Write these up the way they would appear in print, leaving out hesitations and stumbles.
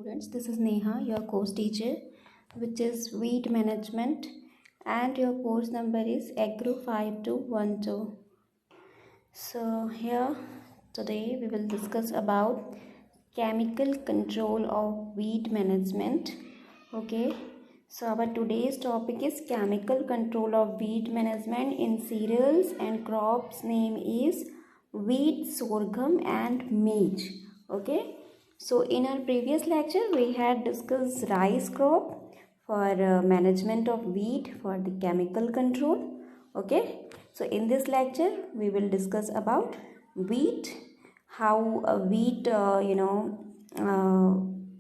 Students, this is Neha, your course teacher, which is Weed Management, and your course number is Agro 5212. So here today we will discuss about chemical control of weed management. Okay, so our today's topic is chemical control of weed management in cereals and crops. Name is wheat, sorghum and maize. Okay, so in our previous lecture we had discussed rice crop for management of wheat for the chemical control. Okay, so in this lecture we will discuss about wheat, how wheat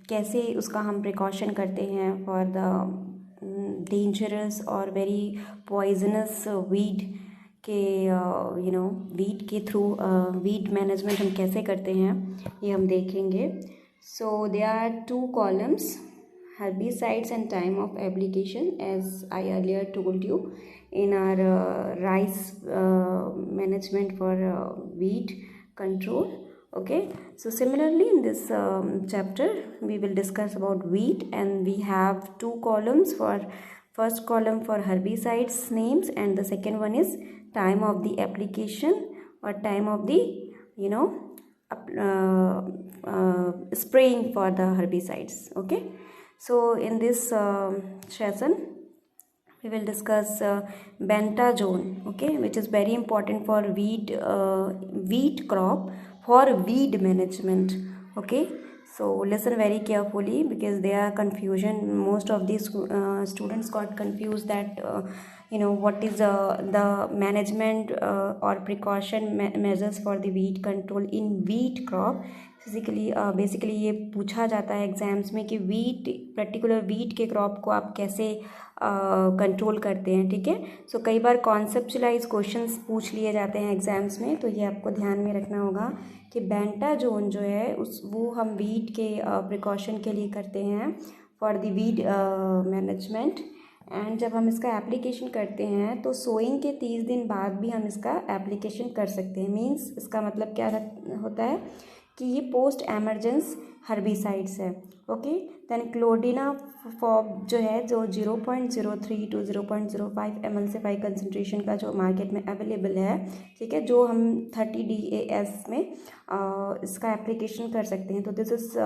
कैसे उसका हम precaution करते हैं for the dangerous और very poisonous weed के wheat के through wheat management हम कैसे करते हैं ये हम देखेंगे. सो they are 2 columns, herbicides and time of application, as I earlier told you in our rice management for wheat control. Okay, so similarly in this chapter we will discuss about wheat, and we have 2 columns. For first column for herbicides names, and the second one is time of the application or time of the spraying for the herbicides. Okay, so in this session we will discuss bentazone, okay, which is very important for wheat crop for weed management. Okay, so listen very carefully because there are confusion. Most of these students got confused that what is the management or precaution measures for the weed control in wheat crop. Basically ये पूछा जाता है exams में कि particular wheat के crop को आप कैसे कंट्रोल करते हैं. ठीक है, सो कई बार कॉन्सेप्चुलाइज क्वेश्चंस पूछ लिए जाते हैं एग्जाम्स में, तो ये आपको ध्यान में रखना होगा कि बेंटाजोन जो है वो हम वीट के प्रिकॉशन के लिए करते हैं for the weed management. And जब हम इसका एप्लीकेशन करते हैं तो सोइंग के 30 दिन बाद भी हम इसका एप्लीकेशन कर सकते हैं. मीन्स इसका मतलब क्या होता है कि ये पोस्ट एमरजेंस हर्बिसाइड्स है. ओके, देन क्लोडिनाफॉप जो है जो 0.03 to 0.05 ml/5 कंसनट्रेशन का जो मार्केट में अवेलेबल है, ठीक है, जो हम 30 DAS में इसका एप्लीकेशन कर सकते हैं. तो this is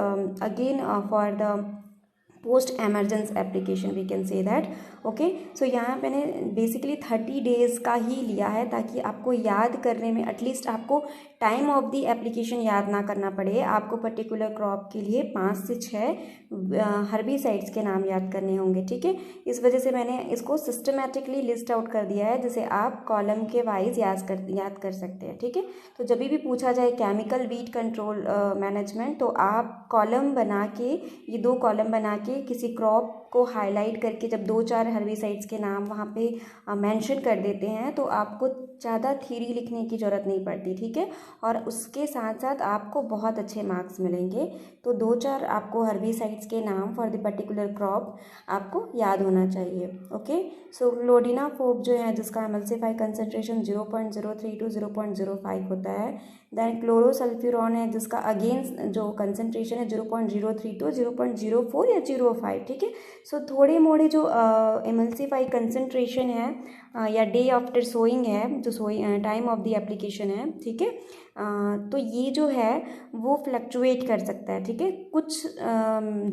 again for the post emergence application, we can say that. Okay, so यहाँ मैंने बेसिकली 30 डेज़ का ही लिया है ताकि आपको याद करने में एटलीस्ट आपको टाइम ऑफ द एप्लीकेशन याद ना करना पड़े. आपको पर्टिकुलर क्रॉप के लिए 5 से 6 हर्बिसाइड्स के नाम याद करने होंगे. ठीक है, इस वजह से मैंने इसको सिस्टमेटिकली लिस्ट आउट कर दिया है जिसे आप कॉलम के वाइज याद कर सकते हैं. ठीक है, तो जब भी पूछा जाए केमिकल वीट कंट्रोल मैनेजमेंट, तो आप कॉलम बना के, ये 2 कॉलम बना के किसी क्रॉप को हाईलाइट करके जब 2-4 हर्बिसाइड्स के नाम वहाँ पे मेंशन कर देते हैं तो आपको ज़्यादा थ्योरी लिखने की ज़रूरत नहीं पड़ती. ठीक है, और उसके साथ साथ आपको बहुत अच्छे मार्क्स मिलेंगे. तो 2-4 आपको हर्बिसाइड्स के नाम फॉर द पर्टिकुलर क्रॉप आपको याद होना चाहिए. ओके, सो क्लोडिनाफॉप जो है जिसका एमल्सिफाई कंसनट्रेशन 0.03 to 0.05 होता है. देन क्लोरोसल्फ्यूरॉन है जिसका अगेन जो कंसनट्रेशन है 0.03 to 0.04 या 0.5. ठीक है, सो थोड़े मोड़े जो एमल्सिफाई कंसनट्रेशन है या डे आफ्टर सोइंग है, जो टाइम ऑफ द एप्लीकेशन है. ठीक है, तो ये जो है वो फ्लक्चुएट कर सकता है. ठीक है, कुछ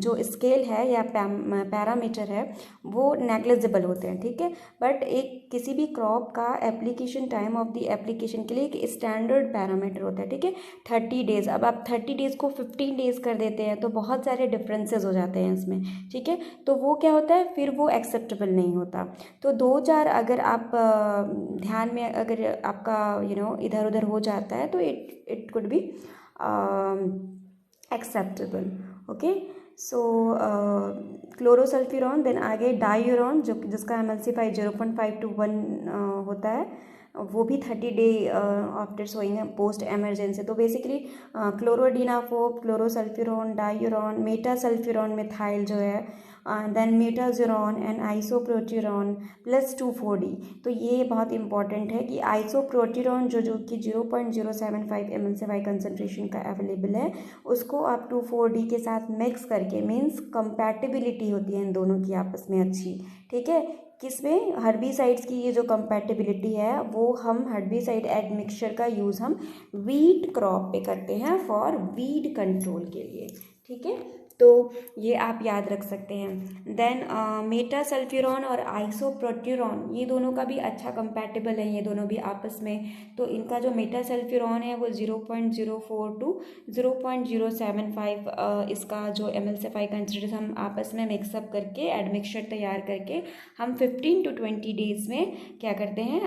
जो स्केल है या पैरामीटर है वो नेग्लिजिबल होते हैं. ठीक है, बट एक किसी भी क्रॉप का application time of the application के लिए एक स्टैंडर्ड पैरामीटर होता है. ठीक है, 30 डेज़. अब आप 30 डेज़ को 15 डेज़ कर देते हैं तो बहुत सारे डिफरेंसेस हो जाते हैं इसमें. ठीक है, तो वो क्या होता है, फिर वो एक्सेप्टेबल नहीं होता. तो 2-4 अगर आप ध्यान में, अगर आपका इधर उधर हो जाता है तो it could be acceptable. Okay, so chlorsulfuron, then आगे डायूरॉन जिसका एमल्सिफाई 0.5 to 1 होता है. वो भी 30 day after sowing post emergency. तो basically clodinafop, chlorsulfuron, diuron, metsulfuron methyl जो है, then metoxuron and isoproturon plus 2,4-D। तो ये बहुत इंपॉर्टेंट है कि आइसोप्रोट्यूरॉन जो कि 0.075 ml/5 कंसनट्रेशन का अवेलेबल है, उसको आप 2,4-D के साथ मिक्स करके, मीन्स कंपैटिबिलिटी होती है इन दोनों की आपस में अच्छी, ठीक है। किसमें? हर्बिसाइड्स की ये जो कंपैटिबिलिटी है वो हम हर्बिसाइड एडमिक्सचर का यूज़ हम वीट क्रॉप पे करते हैं फॉर वीड कंट्रोल के लिए, ठीक है। तो ये आप याद रख सकते हैं। देन मेटासल्फ्यूरॉन और आइसोप्रोट्यूरॉन, ये दोनों का भी अच्छा कंपैटिबल है, ये दोनों भी आपस में। तो इनका जो मेटासल्फ्यूरॉन है वो 0.04 to 0.075 इसका जो ML/5 कंसिडर हम आपस में मिक्सअप करके एडमिक्सचर तैयार करके हम 15 to 20 डेज़ में क्या करते हैं,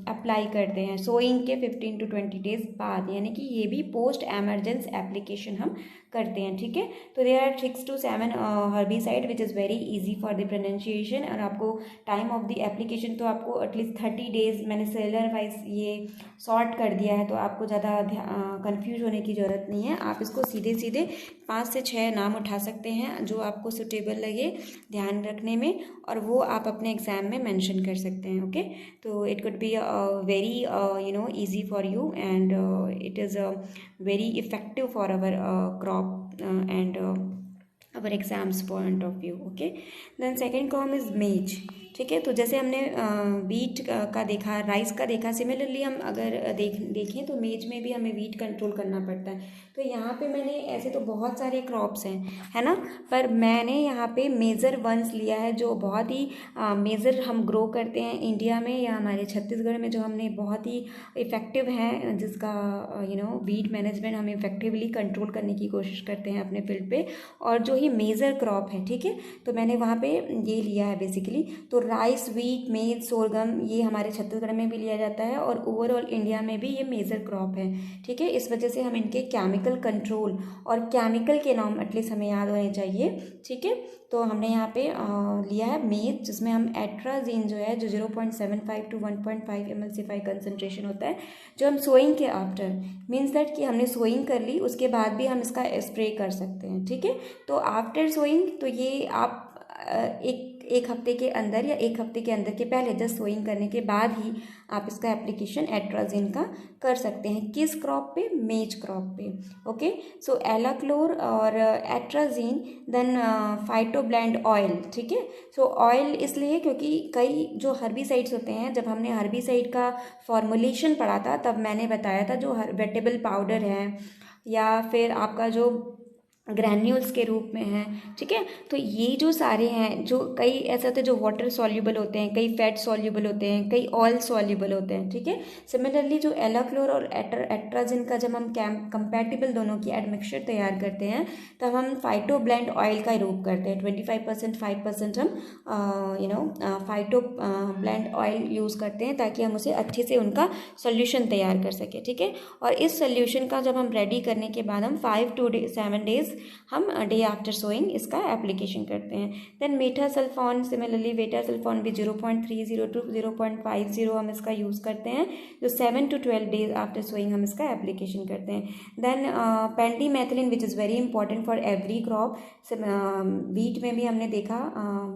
अप्लाई करते हैं सोइंग के 15 to 20 डेज़ बाद, यानी कि ये भी पोस्ट एमरजेंस एप्लीकेशन हम करते हैं, ठीक है। तो there are 6 to 7 herbicide which is very easy for the pronunciation. और आपको टाइम ऑफ द एप्लीकेशन तो आपको एटलीस्ट 30 डेज़, मैंने सेलर वाइज ये सॉर्ट कर दिया है, तो आपको ज़्यादा कंफ्यूज होने की ज़रूरत नहीं है। आप इसको सीधे सीधे 5 से 6 नाम उठा सकते हैं जो आपको सुटेबल लगे ध्यान रखने में, और वो आप अपने एग्ज़ाम में मेंशन कर सकते हैं, ओके। तो it could be very easy for you, and it is very effective for our crop and our exams point of view, okay. Then second column is maize, ठीक है। तो जैसे हमने वीट का देखा, राइस का देखा, सिमिलरली हम अगर देखें तो मेज में भी हमें वीट कंट्रोल करना पड़ता है। तो यहाँ पे मैंने ऐसे तो बहुत सारे क्रॉप्स हैं, है ना, पर मैंने यहाँ पे मेजर वंस लिया है जो बहुत ही मेजर हम ग्रो करते हैं इंडिया में या हमारे छत्तीसगढ़ में, जो हमने बहुत ही इफ़ेक्टिव हैं, जिसका वीट मैनेजमेंट हम इफेक्टिवली कंट्रोल करने की कोशिश करते हैं अपने फील्ड पे, और जो ही मेजर क्रॉप है, ठीक है। तो मैंने वहाँ पे ये लिया है बेसिकली। तो राइस, वीट, मेज, सोरगम, ये हमारे छत्तीसगढ़ में भी लिया जाता है और ओवरऑल इंडिया में भी ये मेजर क्रॉप है, ठीक है। इस वजह से हम इनके केमिकल कंट्रोल और केमिकल के नाम एटलीस्ट हमें याद होने चाहिए, ठीक है। तो हमने यहाँ पे लिया है मेज, जिसमें हम एट्राजीन जो है, जो 0.75 to 1.5 ml/5 कंसनट्रेशन होता है, जो हम सोइंग के आफ्टर, मीन्स दैट कि हमने सोइंग कर ली उसके बाद भी हम इसका स्प्रे कर सकते हैं, ठीक है। तो आफ्टर सोइंग, तो ये आप एक हफ्ते के अंदर या एक हफ्ते के अंदर के पहले, जस्ट सोइंग करने के बाद ही आप इसका एप्लीकेशन एट्राजीन का कर सकते हैं। किस क्रॉप पे? मेज क्रॉप पे, ओके। सो एलाक्लोर और एट्राजीन, देन फाइटोब्लेंड ऑयल, ठीक है। सो ऑयल इसलिए क्योंकि कई जो हर्बिसाइड्स होते हैं, जब हमने हर्बिसाइड का फॉर्मुलेशन पढ़ा था तब मैंने बताया था जो वेटेबल पाउडर है या फिर आपका जो ग्रैन्यूल्स के रूप में है, ठीक है। तो ये जो सारे हैं, जो कई ऐसे होते हैं जो वाटर सॉल्युबल होते हैं, कई फैट सॉल्युबल होते हैं, कई ऑयल सॉल्युबल होते हैं, ठीक है। सिमिलरली जो एलाक्लोर और एट्राजिन का जब हम कंपैटिबल दोनों की एडमिक्सचर तैयार करते हैं तब हम फाइटोब्लेंड ऑयल का रूप करते हैं। 25% 5% हम फाइटोब्लेंड ऑयल यूज़ करते हैं ताकि हम उसे अच्छे से उनका सोल्यूशन तैयार कर सकें, ठीक है। और इस सोल्यूशन का जब हम रेडी करने के बाद हम 5 to 7 डेज हम डे आफ्टर सोइंग इसका एप्लीकेशन करते हैं। देन मेटासल्फोन, सिमिलरली मेटासल्फोन भी 0.30 to 0.50 हम इसका यूज़ करते हैं, जो 7 to 12 डेज आफ्टर सोइंग हम इसका एप्लीकेशन करते हैं। Then pendimethalin which is very important for every crop. Wheat में भी हमने देखा,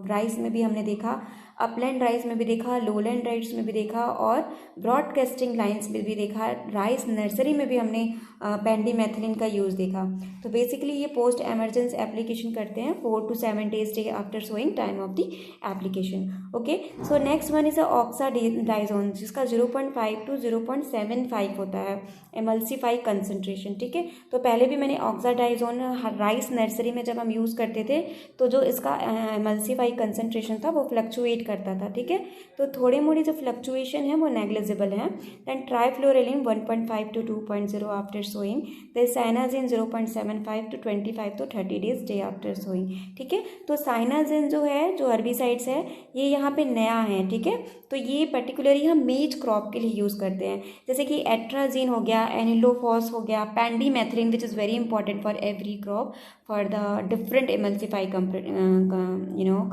राइस में भी हमने देखा, अपलैंड राइस में भी देखा, लोलैंड राइस में भी देखा, और ब्रॉडकास्टिंग लाइन्स में भी देखा, राइस नर्सरी में भी हमने पेंडीमेथिलिन का यूज़ देखा। तो बेसिकली ये पोस्ट एमरजेंस एप्लीकेशन करते हैं 4 to 7 days after sowing time of the application, okay. So next one is oxadiazon, जिसका 0.5 to 0.75 होता है एमल्सिफाई कंसनट्रेशन, ठीक है। तो पहले भी मैंने ऑक्साडाइजोन राइस नर्सरी में जब हम यूज़ करते थे तो जो इसका एमल्सिफाई कंसनट्रेशन था वो फ्लक्चुएट करता था, ठीक है। तो थोड़ी मोड़ी जो फ्लक्चुएशन है वो नेग्लिजिबल है। Then trifluralin 1.5 to 2.0 after sowing, then cyanazine 0.75 to 25 to 30 days day after sowing, ठीक है। तो साइनाजिन जो है, जो हर्बिसाइड्स है, ये यहाँ पे नया है, ठीक है। तो ये पर्टिकुलरली हम मेज क्रॉप के लिए यूज़ करते हैं, जैसे कि एट्राजीन हो गया, एनिलोफॉस हो गया, pendimethalin which is very important for every crop for the different emulsify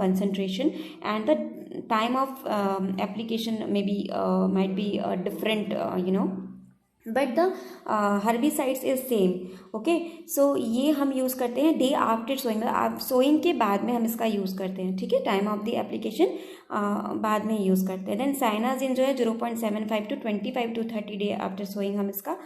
concentration, and the time of application maybe might be different, but the herbicides is same, okay. So ये हम use करते हैं day after sowing, आप sowing के बाद में हम इसका यूज़ करते हैं, ठीक है। टाइम ऑफ द एप्लीकेशन बाद में यूज़ करते हैं। देन साइनाजिन जो है 0.75 to 25 to 30 day after sowing हम इसका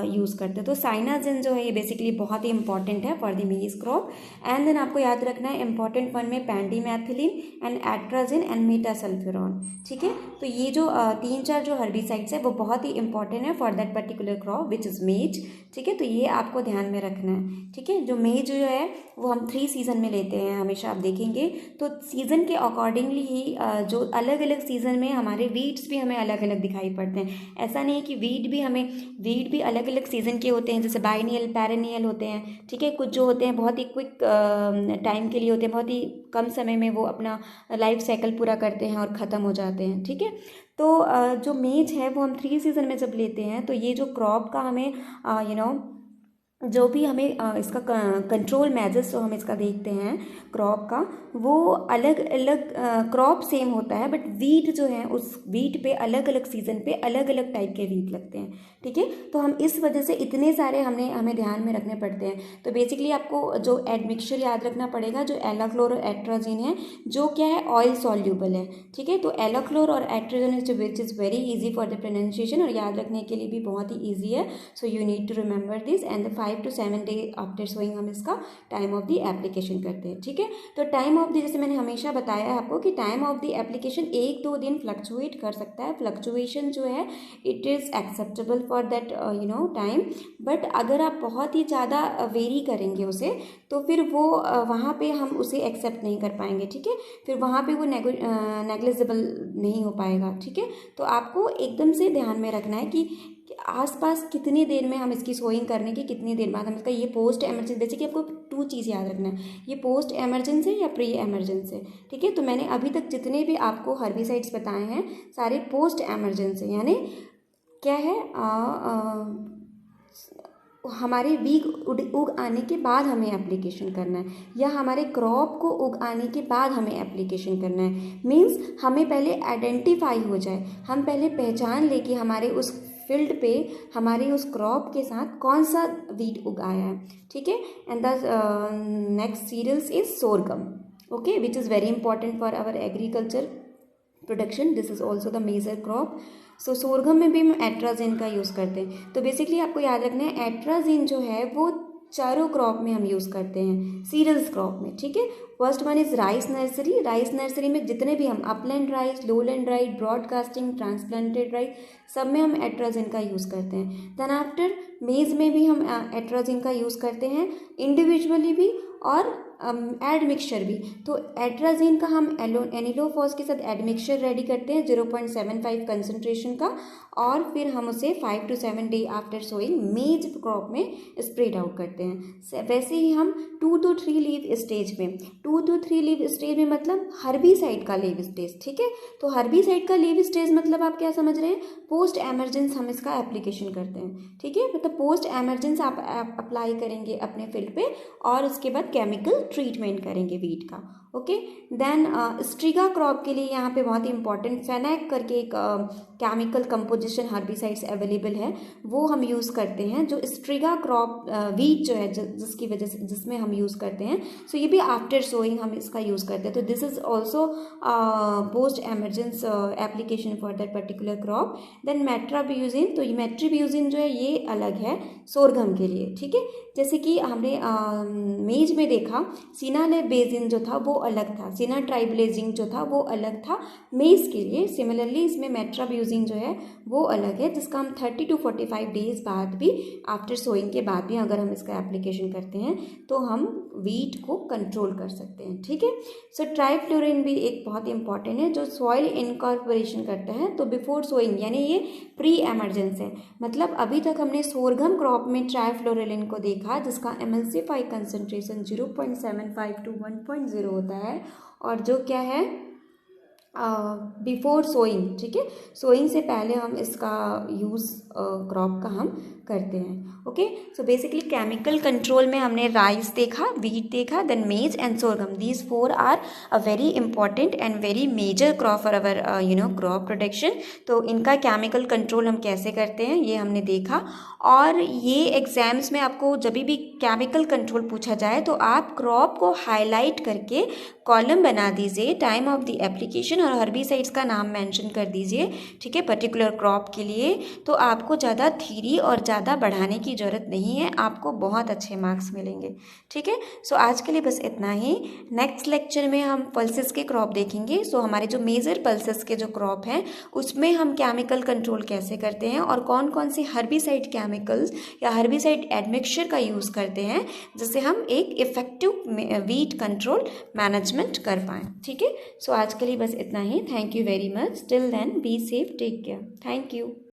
यूज़ करते हैं। तो साइनाजिन जो है ये बेसिकली बहुत ही इंपॉर्टेंट है फॉर द मेज क्रॉप। एंड देन आपको याद रखना है इंपॉर्टेंट वन में पेंडीमेथिलीन एंड एट्राजिन एंड मेटासल्फ्यूरॉन, ठीक है। तो ये जो 3-4 जो हर्बिसाइड्स है वो बहुत ही इंपॉर्टेंट है for that particular crop which is मेज, ठीक है। तो ये आपको ध्यान में रखना है, ठीक है। जो मेज जो है वो हम 3 सीज़न में लेते हैं हमेशा, आप देखेंगे तो सीज़न के अकॉर्डिंगली ही जो अलग अलग सीज़न में हमारे वीड्स भी हमें अलग अलग दिखाई पड़ते हैं। ऐसा नहीं है कि वीड भी अलग अलग सीज़न के होते हैं, जैसे बाइनियल, पेरेनियल होते हैं, ठीक है। कुछ जो होते हैं बहुत ही क्विक टाइम के लिए होते हैं, बहुत ही कम समय में वो अपना लाइफ साइकिल पूरा करते हैं और ख़त्म हो जाते हैं, ठीक है। तो जो मेज है वो हम 3 सीज़न में जब लेते हैं तो ये जो क्रॉप का हमें जो भी हमें इसका कंट्रोल मेजर्स जो हम इसका देखते हैं क्रॉप का, वो अलग अलग क्रॉप सेम होता है बट वीट जो है उस वीट पे अलग अलग सीज़न पे अलग अलग टाइप के वीट लगते हैं, ठीक है। तो हम इस वजह से इतने सारे हमें ध्यान में रखने पड़ते हैं। तो बेसिकली आपको जो एडमिक्सचर याद रखना पड़ेगा, जो एलाक्लोर और एट्राजीन है, जो क्या है ऑयल सॉल्यूबल है, ठीक है। तो एलाक्लोर और atrazine which is very easy for the pronunciation और याद रखने के लिए भी बहुत ही ईजी है। So you need to remember this and 5 to 7 day after sowing हम इसका टाइम ऑफ द एप्लीकेशन करते हैं, ठीक है। तो टाइम ऑफ द, जैसे मैंने हमेशा बताया है आपको कि टाइम ऑफ द एप्लीकेशन 1-2 दिन फ्लक्चुएट कर सकता है। फ्लक्चुएशन जो है it is acceptable for that time, but अगर आप बहुत ही ज़्यादा वेरी करेंगे उसे तो फिर वो वहाँ पे हम उसे एक्सेप्ट नहीं कर पाएंगे, ठीक है। फिर वहाँ पे वो नेग्लिजिबल नहीं हो पाएगा, ठीक है। तो आपको एकदम से ध्यान में रखना है कि आसपास कितनी देर में हम इसकी सोइंग करने की कितनी देर बाद हम इसका, ये पोस्ट एमरजेंसी, बेसिकली आपको 2 चीज़ याद रखना है, ये पोस्ट एमरजेंसी या प्री एमरजेंसी, ठीक है। तो मैंने अभी तक जितने भी आपको हर्बिसाइड्स बताए हैं सारे पोस्ट एमरजेंसी, यानी क्या है हमारे वीक उग आने के बाद हमें एप्लीकेशन करना है, या हमारे क्रॉप को उग आने के बाद हमें एप्लीकेशन करना है। मीन्स हमें पहले आइडेंटिफाई हो जाए, हम पहले पहचान ले कि हमारे उस फील्ड पे हमारे उस क्रॉप के साथ कौन सा वीट उगाया है, ठीक है। And the next cereals is sorghum, okay, which is very important for our agriculture production. This is also the major crop. So sorghum में भी हम एट्राजीन का यूज़ करते हैं। तो बेसिकली आपको याद रखना है एट्राजीन जो है वो चारों क्रॉप में हम यूज़ करते हैं, सीरियल्स क्रॉप में, ठीक है। First one is rice nursery. Rice nursery में जितने भी हम upland rice, lowland rice, broadcasting, transplanted rice, सब में हम एट्राजीन का यूज़ करते हैं। देन आफ्टर मेज़ में भी हम एट्राजीन का यूज़ करते हैं, इंडिविजुअली भी और एडमिक्सचर भी। तो एट्राजीन का हम एनिलोफॉस के साथ एडमिक्सचर रेडी करते हैं 0.75 कंसनट्रेशन का, और फिर हम उसे 5 to 7 डे आफ्टर सोइंग मेज क्रॉप में स्प्रेड आउट करते हैं। वैसे ही हम 2 to 3 लीव स्टेज में, 2 to 3 लीव स्टेज में मतलब हर्बिसाइड का लीव स्टेज, ठीक है। तो हर्बिसाइड का लीव स्टेज मतलब आप क्या समझ रहे हैं, पोस्ट एमरजेंस हम इसका एप्लीकेशन करते हैं, ठीक है। मतलब पोस्ट एमरजेंस आप अप्लाई करेंगे अपने फील्ड पे और उसके बाद केमिकल ट्रीटमेंट करेंगे वीट का, ओके। देन स्ट्रिगा क्रॉप के लिए यहाँ पे बहुत ही इंपॉर्टेंट फेनैक करके एक केमिकल कंपोजिशन हर्बिसाइड्स अवेलेबल है, वो हम यूज़ करते हैं, जो स्ट्रिगा क्रॉप वीट जो है जिसकी वजह से जिसमें हम यूज़ करते हैं। सो ये भी आफ्टर सोइंग हम इसका यूज़ करते हैं। तो this is also post emergence application for that particular crop. Then metribuzin, तो ये मेट्रीबियूजिन जो है ये अलग है सोरगम के लिए, ठीक है। जैसे कि हमने मेज में देखा सिनानेबेजिन जो था वो अलग था, सिनाट्राइब्लेजिन जो था वो अलग था मेज के लिए। सिमिलरली इसमें मेट्राब्यूजिन जो है वो अलग है, जिसका हम 30 to 45 डेज बाद भी, आफ्टर सोइंग के बाद भी अगर हम इसका एप्लीकेशन करते हैं तो हम वीट को कंट्रोल कर सकते हैं। ठीक है। सो ट्राइफ्लोरिन भी एक बहुत इंपॉर्टेंट है जो सॉइल इनकॉर्पोरेशन करता है। तो बिफोर सोइंग यानी ये प्री एमरजेंस है, मतलब अभी तक हमने सोरगम क्रॉप में ट्राइफ्लोरिन को देखा जिसका एमल्सिफाई कंसंट्रेशन 0.75 to 1.0 होता है, और जो क्या है बिफोर सोइंग। ठीक है, सोइंग से पहले हम इसका यूज़ क्रॉप का हम करते हैं। Okay, so basically chemical control में हमने राइस देखा, वीट देखा, then maize and sorghum. These four are a very important and very major crop for our crop protection. तो इनका केमिकल कंट्रोल हम कैसे करते हैं ये हमने देखा। और ये एग्जाम्स में आपको जब भी केमिकल कंट्रोल पूछा जाए तो आप क्रॉप को हाईलाइट करके कॉलम बना दीजिए, टाइम ऑफ द एप्लीकेशन और हर्बिसाइड्स का नाम मेंशन कर दीजिए। ठीक है, पर्टिकुलर क्रॉप के लिए। तो आपको ज़्यादा थ्योरी और ज़्यादा बढ़ाने की ज़रूरत नहीं है, आपको बहुत अच्छे मार्क्स मिलेंगे। ठीक है, सो आज के लिए बस इतना ही। नेक्स्ट लेक्चर में हम पल्सेस के क्रॉप देखेंगे। सो हमारे जो मेजर पल्सेस के जो क्रॉप हैं उसमें हम केमिकल कंट्रोल कैसे करते हैं और कौन कौन से हर्बिसाइड केमिकल्स या हर्बिसाइड एडमिक्सचर का यूज़ करते हैं जिससे हम एक इफेक्टिव वीट कंट्रोल मैनेजमेंट कर पाएँ। ठीक है, सो आज के लिए बस इतना ही। Thank you very much. Till then be safe, take care. Thank you.